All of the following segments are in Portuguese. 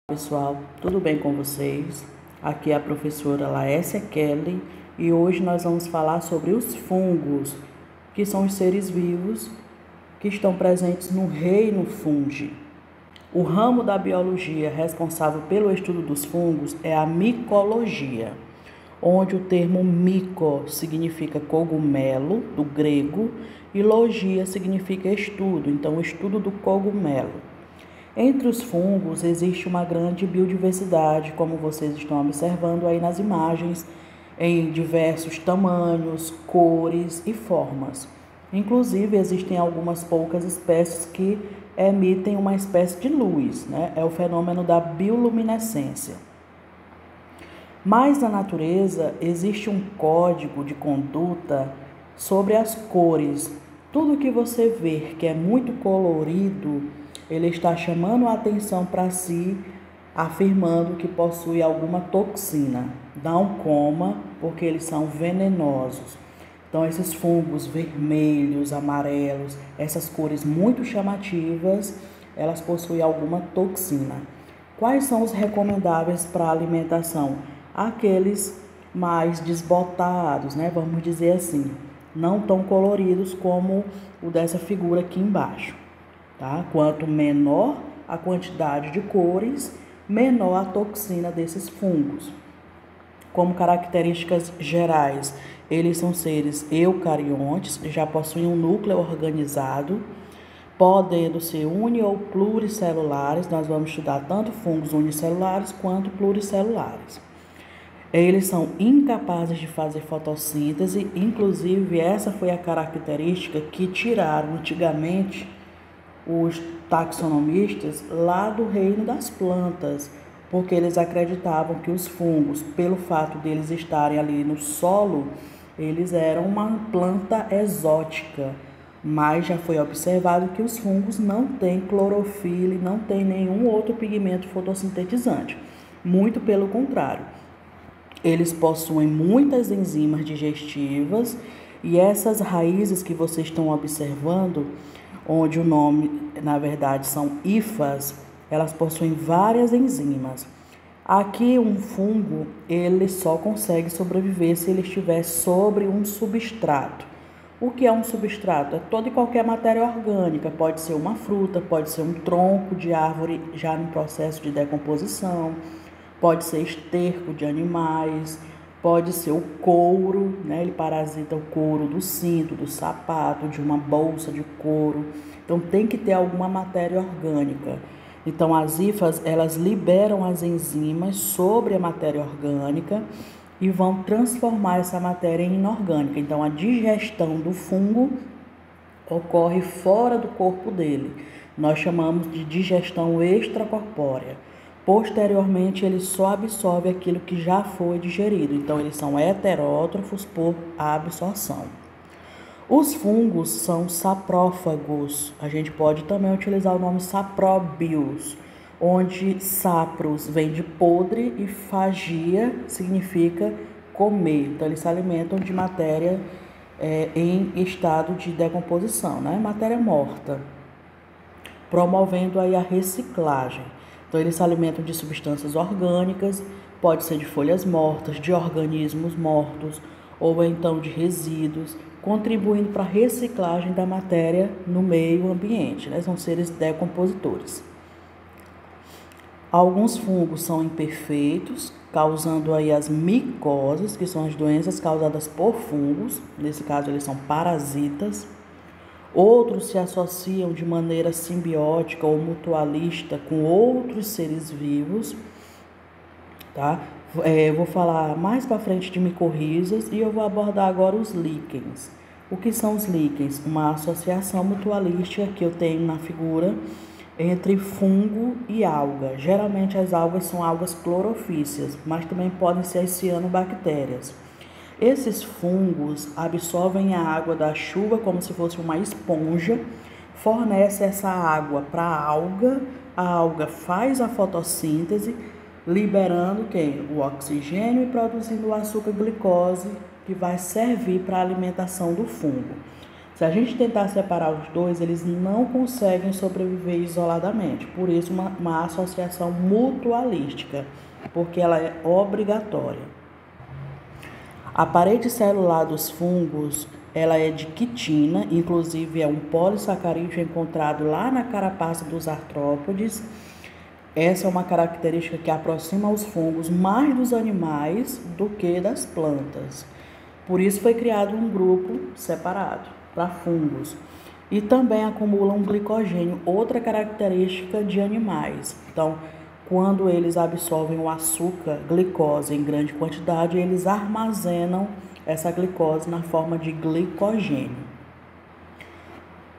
Pessoal, tudo bem com vocês? Aqui é a professora Laécia Kelly e hoje nós vamos falar sobre os fungos, que são os seres vivos que estão presentes no reino fungi. O ramo da biologia responsável pelo estudo dos fungos é a micologia, onde o termo mico significa cogumelo, do grego, e logia significa estudo, então o estudo do cogumelo. Entre os fungos existe uma grande biodiversidade, como vocês estão observando aí nas imagens, em diversos tamanhos, cores e formas. Inclusive, existem algumas poucas espécies que emitem uma espécie de luz, né? É o fenômeno da bioluminescência. Mas na natureza existe um código de conduta sobre as cores. Tudo que você vê que é muito colorido, ele está chamando a atenção para si, afirmando que possui alguma toxina. Não coma, porque eles são venenosos. Então, esses fungos vermelhos, amarelos, essas cores muito chamativas, elas possuem alguma toxina. Quais são os recomendáveis para a alimentação? Aqueles mais desbotados, né? Vamos dizer assim, não tão coloridos como o dessa figura aqui embaixo. Tá? Quanto menor a quantidade de cores, menor a toxina desses fungos. Como características gerais, eles são seres eucariontes, já possuem um núcleo organizado, podendo ser uni ou pluricelulares. Nós vamos estudar tanto fungos unicelulares quanto pluricelulares. Eles são incapazes de fazer fotossíntese, inclusive essa foi a característica que tiraram antigamente os taxonomistas lá do reino das plantas, porque eles acreditavam que os fungos, pelo fato deles estarem ali no solo, eles eram uma planta exótica, mas já foi observado que os fungos não têm clorofila e não têm nenhum outro pigmento fotossintetizante, muito pelo contrário. Eles possuem muitas enzimas digestivas e essas raízes que vocês estão observando, onde o nome, na verdade, são hifas, elas possuem várias enzimas. Aqui, um fungo, ele só consegue sobreviver se ele estiver sobre um substrato. O que é um substrato? É toda e qualquer matéria orgânica, pode ser uma fruta, pode ser um tronco de árvore já no processo de decomposição, pode ser esterco de animais, pode ser o couro, né? Ele parasita o couro do cinto, do sapato, de uma bolsa de couro. Então, tem que ter alguma matéria orgânica. Então, as hifas, elas liberam as enzimas sobre a matéria orgânica e vão transformar essa matéria em inorgânica. Então, a digestão do fungo ocorre fora do corpo dele. Nós chamamos de digestão extracorpórea. Posteriormente, ele só absorve aquilo que já foi digerido. Então, eles são heterótrofos por absorção. Os fungos são saprófagos. A gente pode também utilizar o nome sapróbios, onde sapros vem de podre e fagia significa comer. Então, eles se alimentam de matéria em estado de decomposição, né? Matéria morta, promovendo aí a reciclagem. Então, eles se alimentam de substâncias orgânicas, pode ser de folhas mortas, de organismos mortos, ou então de resíduos, contribuindo para a reciclagem da matéria no meio ambiente, né? São seres decompositores. Alguns fungos são imperfeitos, causando aí as micoses, que são as doenças causadas por fungos, nesse caso eles são parasitas. Outros se associam de maneira simbiótica ou mutualista com outros seres vivos, tá? Eu vou falar mais para frente de micorrizas e eu vou abordar agora os líquens. O que são os líquens? Uma associação mutualística que eu tenho na figura entre fungo e alga. Geralmente as algas são algas clorofícias, mas também podem ser as cianobactérias. Esses fungos absorvem a água da chuva como se fosse uma esponja, fornece essa água para a alga faz a fotossíntese, liberando o oxigênio e produzindo o açúcar glicose, que vai servir para a alimentação do fungo. Se a gente tentar separar os dois, eles não conseguem sobreviver isoladamente. Por isso, uma associação mutualística, porque ela é obrigatória. A parede celular dos fungos, ela é de quitina, inclusive é um polissacarídeo encontrado lá na carapaça dos artrópodes. Essa é uma característica que aproxima os fungos mais dos animais do que das plantas. Por isso foi criado um grupo separado para fungos. E também acumulam glicogênio, outra característica de animais. Então, quando eles absorvem o açúcar, glicose em grande quantidade, eles armazenam essa glicose na forma de glicogênio.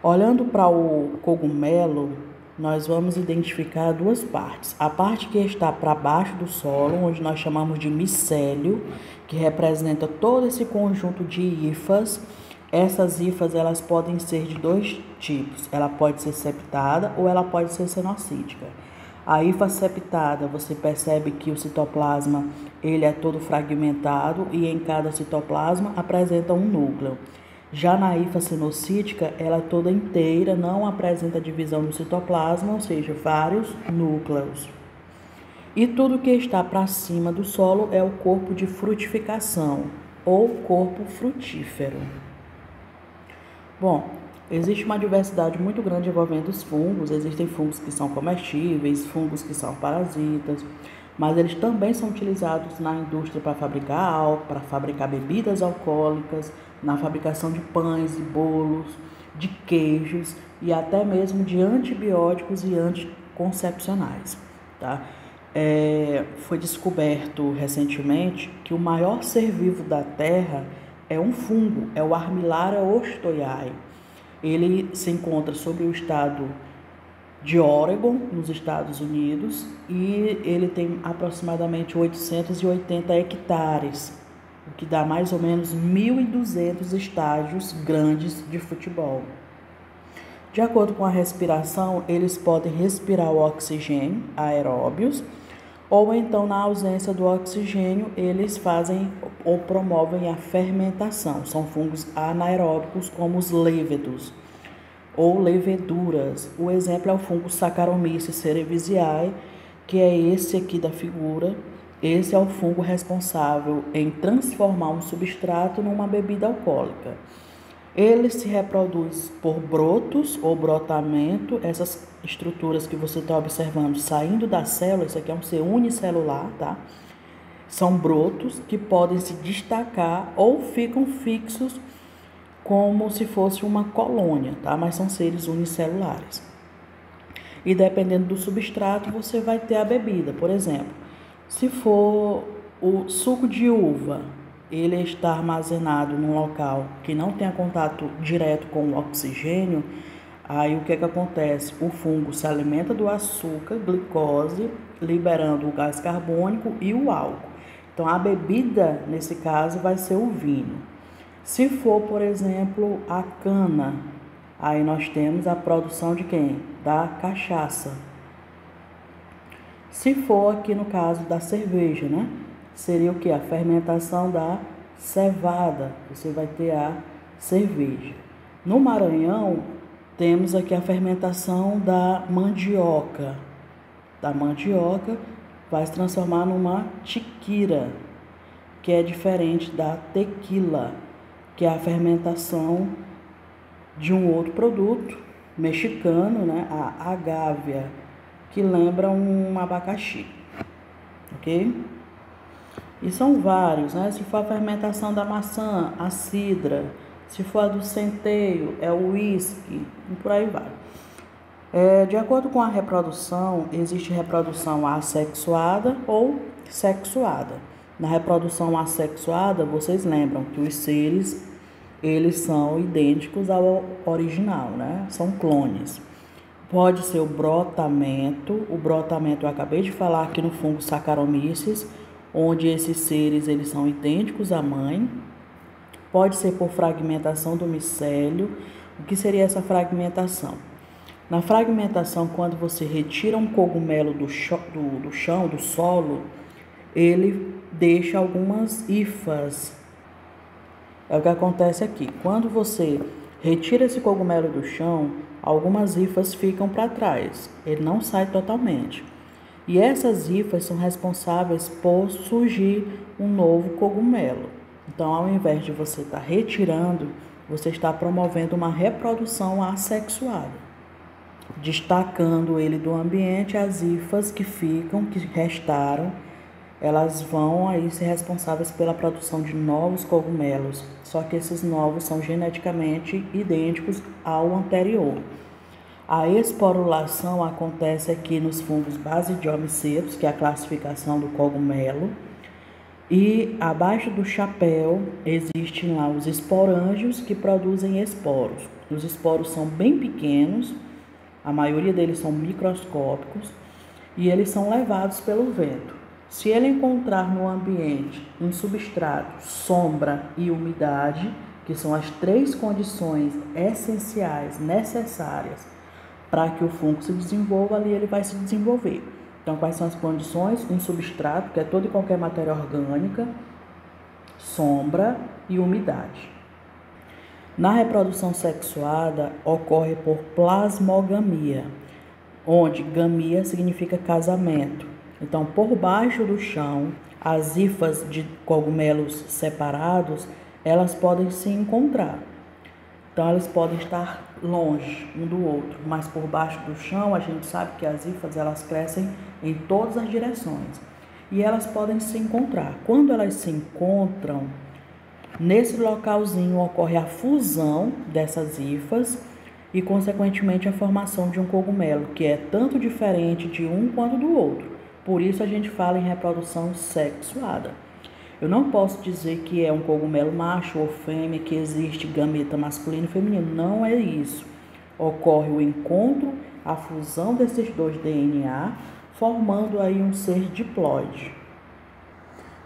Olhando para o cogumelo, nós vamos identificar duas partes. A parte que está para baixo do solo, onde nós chamamos de micélio, que representa todo esse conjunto de hifas. Essas hifas, elas podem ser de dois tipos. Ela pode ser septada ou ela pode ser cenocítica. A hifa septada, você percebe que o citoplasma ele é todo fragmentado e em cada citoplasma apresenta um núcleo. Já na hifa cenocítica, ela é toda inteira, não apresenta divisão do citoplasma, ou seja, vários núcleos. E tudo que está para cima do solo é o corpo de frutificação, ou corpo frutífero. Bom, existe uma diversidade muito grande envolvendo os fungos. Existem fungos que são comestíveis, fungos que são parasitas, mas eles também são utilizados na indústria para fabricar álcool, para fabricar bebidas alcoólicas, na fabricação de pães e bolos, de queijos e até mesmo de antibióticos e anticoncepcionais, tá? Foi descoberto recentemente que o maior ser vivo da Terra é um fungo, é o Armillaria ostoiae. Ele se encontra sobre o estado de Oregon, nos Estados Unidos, e ele tem aproximadamente 880 hectares, o que dá mais ou menos 1.200 estádios grandes de futebol. De acordo com a respiração, eles podem respirar o oxigênio, aeróbios, ou então, na ausência do oxigênio, eles fazem ou promovem a fermentação. São fungos anaeróbicos, como os lévedos ou leveduras. O exemplo é o fungo Saccharomyces cerevisiae, que é esse aqui da figura. Esse é o fungo responsável em transformar um substrato numa bebida alcoólica. Ele se reproduz por brotos ou brotamento, essas estruturas que você está observando saindo da célula, isso aqui é um ser unicelular, tá? São brotos que podem se destacar ou ficam fixos como se fosse uma colônia, tá? Mas são seres unicelulares. E dependendo do substrato, você vai ter a bebida. Por exemplo, se for o suco de uva, ele está armazenado num local que não tenha contato direto com o oxigênio, aí o que acontece? O fungo se alimenta do açúcar, glicose, liberando o gás carbônico e o álcool. Então, a bebida, nesse caso, vai ser o vinho. Se for, por exemplo, a cana, aí nós temos a produção de quem? Da cachaça. Se for aqui no caso da cerveja, né? Seria o que? A fermentação da cevada. Você vai ter a cerveja. No Maranhão, temos aqui a fermentação da mandioca. Da mandioca vai se transformar numa tiquira, que é diferente da tequila, que é a fermentação de um outro produto mexicano, né? A agávea, que lembra um abacaxi, ok? E são vários, né? Se for a fermentação da maçã, a cidra. Se for a do centeio, é o uísque, e por aí vai. De acordo com a reprodução, existe reprodução assexuada ou sexuada. Na reprodução assexuada, vocês lembram que os seres, eles são idênticos ao original, né? São clones. Pode ser o brotamento eu acabei de falar aqui no fungo Saccharomyces, onde esses seres eles são idênticos à mãe. Pode ser por fragmentação do micélio. O que seria essa fragmentação? Na fragmentação, quando você retira um cogumelo do chão, do solo, ele deixa algumas hifas. É o que acontece aqui. Quando você Retira esse cogumelo do chão, algumas hifas ficam para trás, ele não sai totalmente. E essas hifas são responsáveis por surgir um novo cogumelo. Então, ao invés de você estar retirando, você está promovendo uma reprodução assexuada, destacando ele do ambiente. As hifas que ficam, que restaram, elas vão aí ser responsáveis pela produção de novos cogumelos, só que esses novos são geneticamente idênticos ao anterior. A esporulação acontece aqui nos fungos Basidiomicetus, que é a classificação do cogumelo, e abaixo do chapéu existem lá os esporângios, que produzem esporos. Os esporos são bem pequenos, a maioria deles são microscópicos, e eles são levados pelo vento. Se ele encontrar no ambiente um substrato, sombra e umidade, que são as 3 condições essenciais, necessárias para que o fungo se desenvolva, ali ele vai se desenvolver. Então, quais são as condições? Um substrato, que é toda e qualquer matéria orgânica, sombra e umidade. Na reprodução sexuada, ocorre por plasmogamia, onde gamia significa casamento. Então, por baixo do chão, as hifas de cogumelos separados, elas podem se encontrar. Então, elas podem estar longe um do outro, mas por baixo do chão, a gente sabe que as hifas, elas crescem em todas as direções. E elas podem se encontrar. Quando elas se encontram, nesse localzinho ocorre a fusão dessas hifas e, consequentemente, a formação de um cogumelo, que é tanto diferente de um quanto do outro. Por isso a gente fala em reprodução sexuada. Eu não posso dizer que é um cogumelo macho ou fêmea, que existe gameta masculino e feminino. Não é isso. Ocorre o encontro, a fusão desses 2 DNA, formando aí um ser diploide.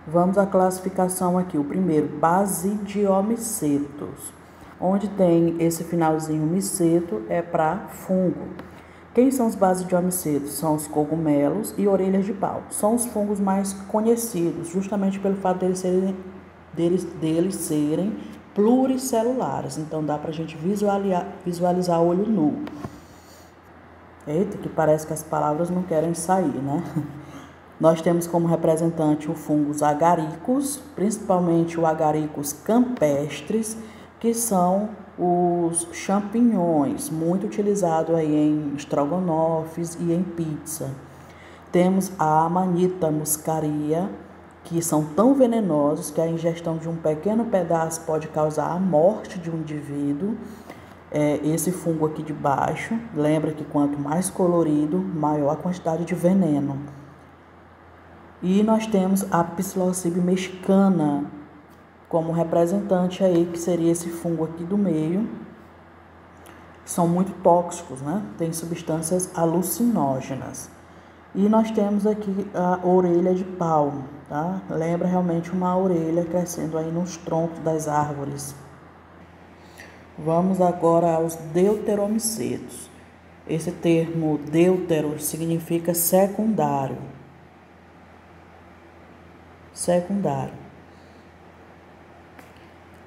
Vamos à classificação aqui. O primeiro, Basidiomicetus. Onde tem esse finalzinho miceto é para fungo. Quem são os basidiomicetos? São os cogumelos e orelhas de pau. São os fungos mais conhecidos, justamente pelo fato deles serem pluricelulares. Então, dá para a gente visualizar olho nu. Eita, que parece que as palavras não querem sair, né? Nós temos como representante o fungos agaricus, principalmente o agaricus campestris, que são os champignons, muito utilizado aí em estrogonofes e em pizza. Temos a Amanita muscaria, que são tão venenosos que a ingestão de um pequeno pedaço pode causar a morte de um indivíduo. Esse fungo aqui de baixo, lembra que quanto mais colorido, maior a quantidade de veneno. E nós temos a Psilocybe mexicana como representante aí, que seria esse fungo aqui do meio. São muito tóxicos, né? Tem substâncias alucinógenas. E nós temos aqui a orelha de pau, tá? Lembra realmente uma orelha crescendo aí nos troncos das árvores. Vamos agora aos deuteromicetos. Esse termo deutero significa secundário. Secundário.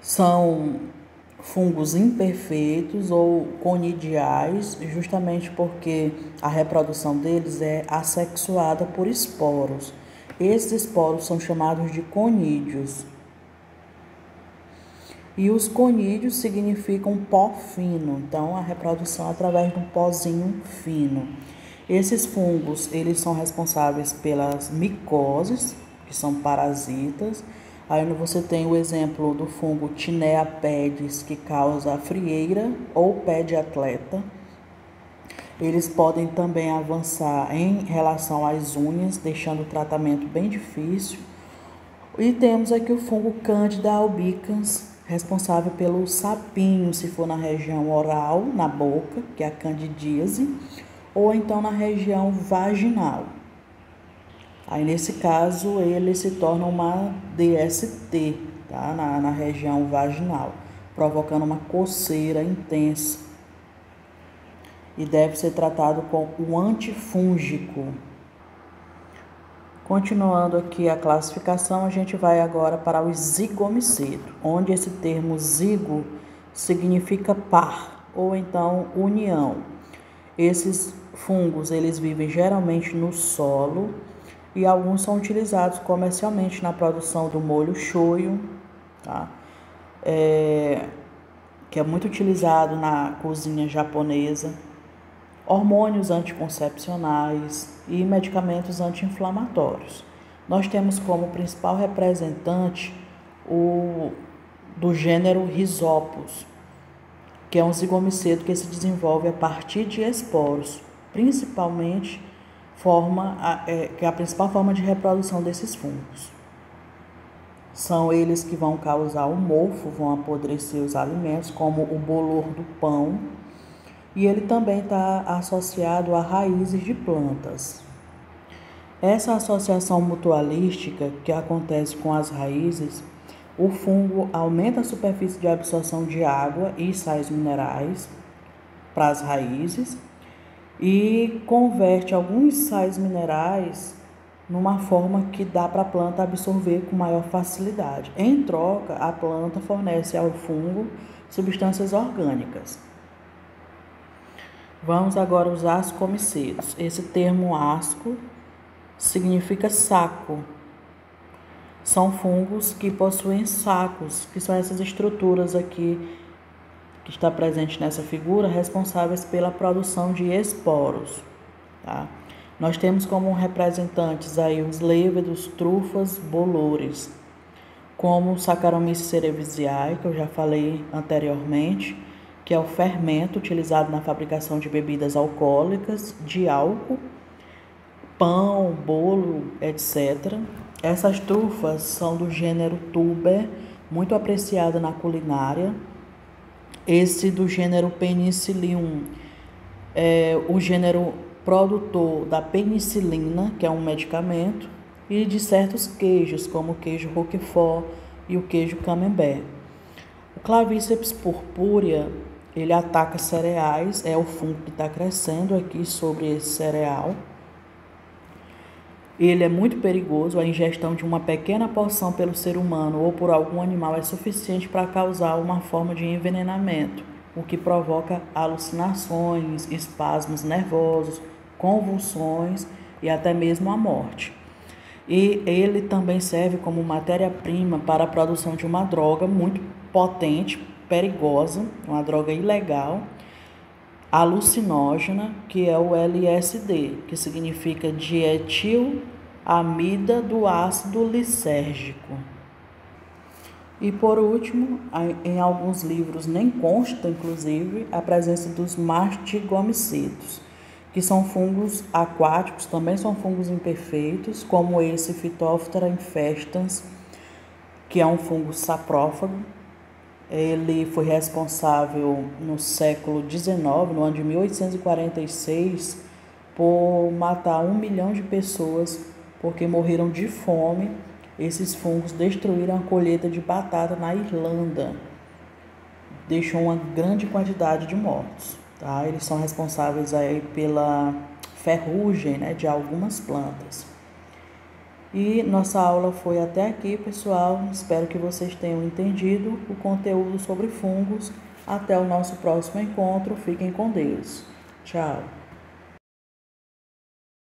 São fungos imperfeitos ou conidiais, justamente porque a reprodução deles é assexuada por esporos. Esses esporos são chamados de conídeos. E os conídeos significam pó fino, então a reprodução é através de um pozinho fino. Esses fungos, eles são responsáveis pelas micoses, que são parasitas. Aí você tem o exemplo do fungo Tinea pedis, que causa a frieira ou pé de atleta. Eles podem também avançar em relação às unhas, deixando o tratamento bem difícil. E temos aqui o fungo Candida albicans, responsável pelo sapinho, se for na região oral, na boca, que é a candidíase, ou então na região vaginal. Aí, nesse caso, ele se torna uma DST, tá? na região vaginal, provocando uma coceira intensa. E deve ser tratado com o antifúngico. Continuando aqui a classificação, a gente vai agora para os zigomicetos, onde esse termo zigo significa par, ou então união. Esses fungos, eles vivem geralmente no solo e alguns são utilizados comercialmente na produção do molho shoyu, tá? Que é muito utilizado na cozinha japonesa, hormônios anticoncepcionais e medicamentos anti-inflamatórios. Nós temos como principal representante o do gênero Rhizopus, que é um zigomiceto que se desenvolve a partir de esporos, principalmente que é a principal forma de reprodução desses fungos. São eles que vão causar o mofo, vão apodrecer os alimentos, como o bolor do pão, e ele também está associado a raízes de plantas. Essa associação mutualística que acontece com as raízes, o fungo aumenta a superfície de absorção de água e sais minerais para as raízes e converte alguns sais minerais numa forma que dá para a planta absorver com maior facilidade. Em troca, a planta fornece ao fungo substâncias orgânicas. Vamos agora usar os comicetos. Esse termo asco significa saco. São fungos que possuem sacos, que são essas estruturas aqui que está presente nessa figura, responsáveis pela produção de esporos, tá? Nós temos como representantes aí os lêvedos, trufas, bolores, como o Saccharomyces cerevisiae, que eu já falei anteriormente, que é o fermento utilizado na fabricação de bebidas alcoólicas, de álcool, pão, bolo, etc. Essas trufas são do gênero Tuber, muito apreciada na culinária. Esse do gênero Penicillium é o gênero produtor da penicilina, que é um medicamento, e de certos queijos, como o queijo Roquefort e o queijo Camembert. O Clavíceps purpúrea, ele ataca cereais, é o fungo que está crescendo aqui sobre esse cereal. Ele é muito perigoso, a ingestão de uma pequena porção pelo ser humano ou por algum animal é suficiente para causar uma forma de envenenamento, o que provoca alucinações, espasmos nervosos, convulsões e até mesmo a morte. E ele também serve como matéria-prima para a produção de uma droga muito potente, perigosa, uma droga ilegal, alucinógena, que é o LSD, que significa dietilamida do ácido lisérgico. E por último, em alguns livros nem consta, inclusive, a presença dos mastigomicetos, que são fungos aquáticos, também são fungos imperfeitos, como esse Phytophthora infestans, que é um fungo saprófago. Ele foi responsável no século XIX, no ano de 1846, por matar 1 milhão de pessoas porque morreram de fome. Esses fungos destruíram a colheita de batata na Irlanda, deixou uma grande quantidade de mortos, tá? Eles são responsáveis aí pela ferrugem, né, de algumas plantas. E nossa aula foi até aqui, pessoal. Espero que vocês tenham entendido o conteúdo sobre fungos. Até o nosso próximo encontro. Fiquem com Deus. Tchau.